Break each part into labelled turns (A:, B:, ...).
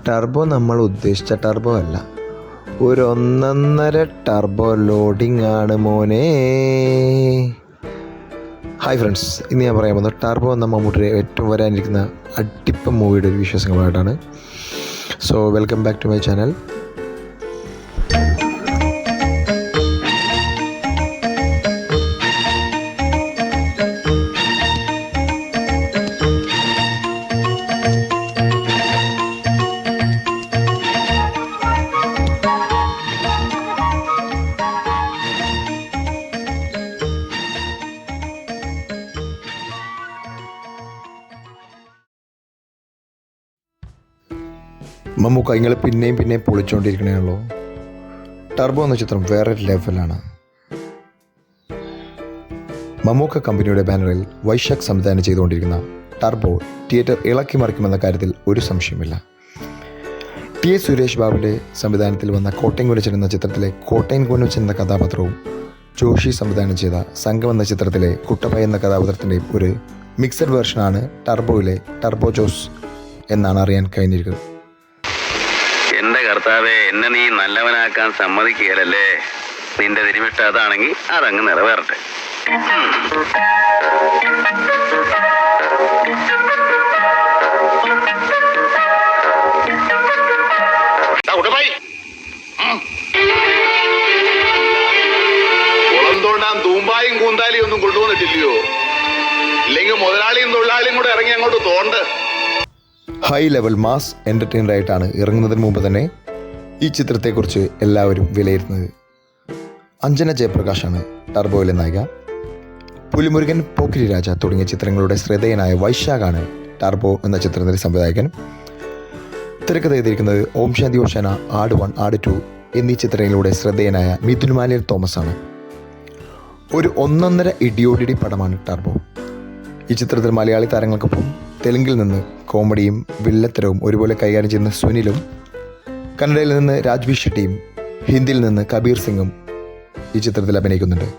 A: Turbo നമ്മൾ ഉദ്ദേശിച്ച turbo അല്ല, ഒരു ഒന്നൊന്നര ടർബോ ലോഡിംഗ് ആണ് മോനെ. ഹായ് ഫ്രണ്ട്സ്, ഇന്ന് ഞാൻ പറയാൻ പോകുന്നത് ടർബോ എന്ന മമ്മൂട്ടിയുടെ ഏറ്റവും വരാനിരിക്കുന്ന അടിപ്പം മൂവിയുടെ ഒരു വിശ്വാസങ്ങളുമായിട്ടാണ്. So welcome back to my channel. Mammukka നിങ്ങൾ പിന്നെയും പൊളിച്ചുകൊണ്ടിരിക്കണേയുള്ളൂ. ടർബോ എന്ന ചിത്രം വേറെ ലെവലാണ്. മമ്മൂക്ക കമ്പനിയുടെ ബാനറിൽ വൈശാഖ് സംവിധാനം ചെയ്തുകൊണ്ടിരിക്കുന്ന ടർബോ തിയേറ്റർ ഇളക്കി മറിക്കുമെന്ന കാര്യത്തിൽ ഒരു സംശയമില്ല. ടി എസ് സുരേഷ് ബാബുവിൻ്റെ സംവിധാനത്തിൽ വന്ന കോട്ടയം കുഞ്ഞച്ചൻ എന്ന ചിത്രത്തിലെ കോട്ടയം കുഞ്ഞച്ചൻ എന്ന കഥാപാത്രവും ജോഷി സംവിധാനം ചെയ്ത സംഘം എന്ന ചിത്രത്തിലെ കുട്ടപ്പ എന്ന കഥാപാത്രത്തിൻ്റെയും ഒരു മിക്സഡ് വേർഷനാണ് ടർബോയിലെ ടർബോ ജോസ് എന്നാണ് അറിയാൻ കഴിഞ്ഞിരിക്കുന്നത്.
B: എന്റെ കർത്താവെ, എന്നെ നീ നല്ലവനാക്കാൻ സമ്മതിക്കുകയല്ലേ? നിന്റെ തിരുമിഷ്ടം അതാണെങ്കിൽ അതങ്ങ് നിറവേറട്ടെ.
C: കുളം തോണ്ടാൻ തൂമ്പായും കൂന്താലിയും ഒന്നും കൊണ്ടുവന്നിട്ടില്ലയോ? ഇല്ലെങ്കിൽ മുതലാളിയും തൊഴിലാളിയും കൂടെ ഇറങ്ങി അങ്ങോട്ട് തോണ്ട്.
A: ഹൈ ലെവൽ മാസ് എൻ്റർടൈനറായിട്ടാണ് ഇറങ്ങുന്നതിന് മുമ്പ് തന്നെ ഈ ചിത്രത്തെക്കുറിച്ച് എല്ലാവരും വിലയിരുത്തുന്നത്. അഞ്ജന ജയപ്രകാശാണ് ടർബോയിലെ നായിക. പുലിമുരുകൻ, പോക്കിരി രാജ തുടങ്ങിയ ചിത്രങ്ങളുടെ ശ്രദ്ധേയനായ വൈശാഖാണ് ടർബോ എന്ന ചിത്രത്തിൻ്റെ സംവിധായകൻ. തിരക്കഥ എഴുതിയിരിക്കുന്നത് ഓം ശാന്തി ഓശാന, ആട് 1, ആട് 2 എന്നീ ചിത്രങ്ങളിലൂടെ ശ്രദ്ധേയനായ മിഥുൻ മാലിയൻ തോമസ് ആണ്. ഒരു ഒന്നൊന്നര ഇടിയോടിടി പടമാണ് ടർബോ. ഈ ചിത്രത്തിൽ മലയാളി താരങ്ങൾക്കൊപ്പം തെലുങ്കിൽ നിന്ന് കോമഡിയും വില്ലത്തരവും ഒരുപോലെ കൈകാര്യം ചെയ്യുന്ന സുനിലും, കന്നഡയിൽ നിന്ന് രാജ്വി ഷെട്ടിയും, ഹിന്ദിയിൽ നിന്ന് കബീർ സിംഗും ഈ ചിത്രത്തിൽ അഭിനയിക്കുന്നുണ്ട്.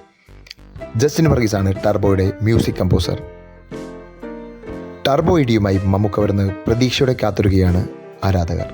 A: ജസ്റ്റിൻ വർഗീസാണ് ടർബോയുടെ മ്യൂസിക് കമ്പോസർ. ടർബോ ഇടിയുമായി മമ്മൂക്ക വരുന്ന പ്രതീക്ഷയോടെ കാത്തിരിക്കുകയാണ് ആരാധകർ.